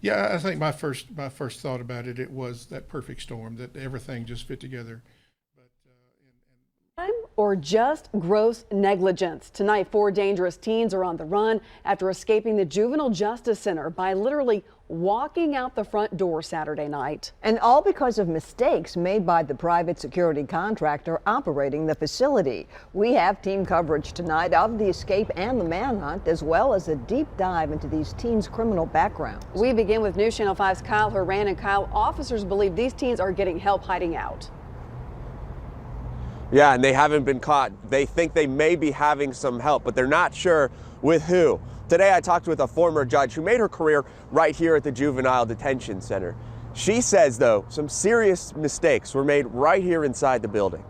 Yeah, I think my first thought about it, it was that perfect storm, that everything just fit together. But Or just gross negligence. Tonight, 4 dangerous teens are on the run after escaping the Juvenile Justice Center by literally walking out the front door Saturday night. And all because of mistakes made by the private security contractor operating the facility. We have team coverage tonight of the escape and the manhunt, as well as a deep dive into these teens' criminal backgrounds. We begin with News Channel 5's Kyle Horan. And Kyle, officers believe these teens are getting help hiding out. Yeah, and they haven't been caught. They think they may be having some help, but they're not sure with who. Today I talked with a former judge who made her career right here at the Juvenile Detention Center. She says, though, some serious mistakes were made right here inside the building.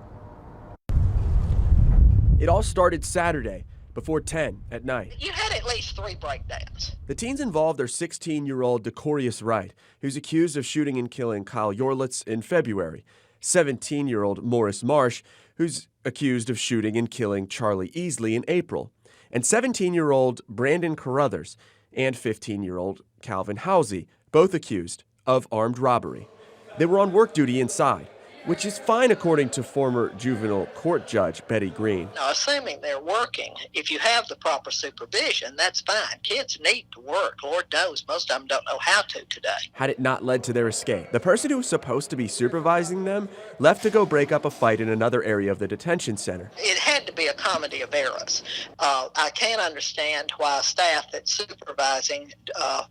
It all started Saturday before 10 at night. You had at least 3 breakdowns. The teens involved are 16-year-old Decorius Wright, who's accused of shooting and killing Kyle Yorlitz in February, 17-year-old Morris Marsh, who's accused of shooting and killing Charlie Easley in April, and 17-year-old Brandon Carruthers and 15-year-old Calvin Housey, both accused of armed robbery. They were on work duty inside, which is fine according to former juvenile court judge Betty Green. Now, assuming they're working, if you have the proper supervision, that's fine. Kids need to work. Lord knows most of them don't know how to today. Had it not led to their escape, the person who was supposed to be supervising them left to go break up a fight in another area of the detention center. It had to be a comedy of errors. I can't understand why staff that's supervising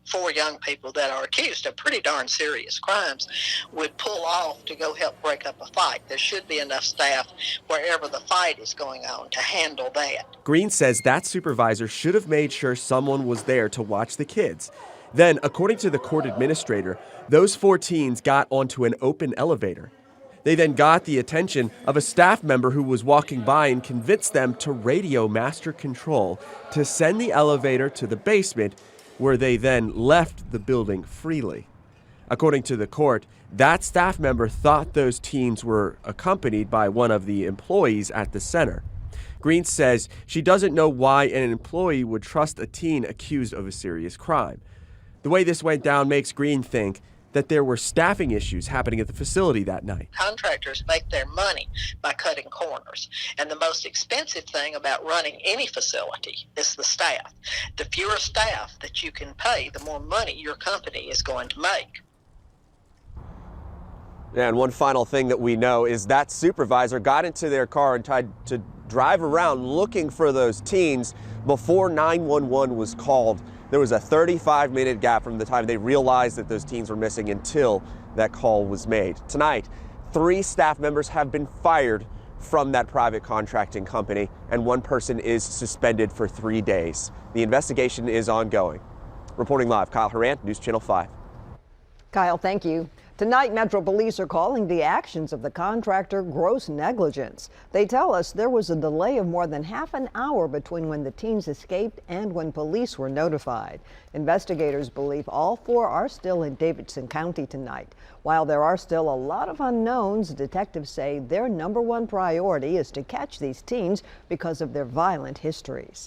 4 young people that are accused of pretty darn serious crimes would pull off to go help break up a fight. There should be enough staff wherever the fight is going on to handle that. Green says that supervisor should have made sure someone was there to watch the kids. Then, according to the court administrator, those 4 teens got onto an open elevator. They then got the attention of a staff member who was walking by and convinced them to radio master control to send the elevator to the basement, where they then left the building freely. According to the court, that staff member thought those teens were accompanied by one of the employees at the center. Green says she doesn't know why an employee would trust a teen accused of a serious crime. The way this went down makes Green think that there were staffing issues happening at the facility that night. Contractors make their money by cutting corners. And the most expensive thing about running any facility is the staff. The fewer staff that you can pay, the more money your company is going to make. And one final thing that we know is that supervisor got into their car and tried to drive around looking for those teens before 911 was called. There was a 35-minute gap from the time they realized that those teens were missing until that call was made. Tonight, 3 staff members have been fired from that private contracting company, and 1 person is suspended for 3 days. The investigation is ongoing. Reporting live, Kyle Horan, News Channel 5. Kyle, thank you. Tonight, Metro Police are calling the actions of the contractor gross negligence. They tell us there was a delay of more than half an hour between when the teens escaped and when police were notified. Investigators believe all 4 are still in Davidson County tonight. While there are still a lot of unknowns, detectives say their #1 priority is to catch these teens because of their violent histories.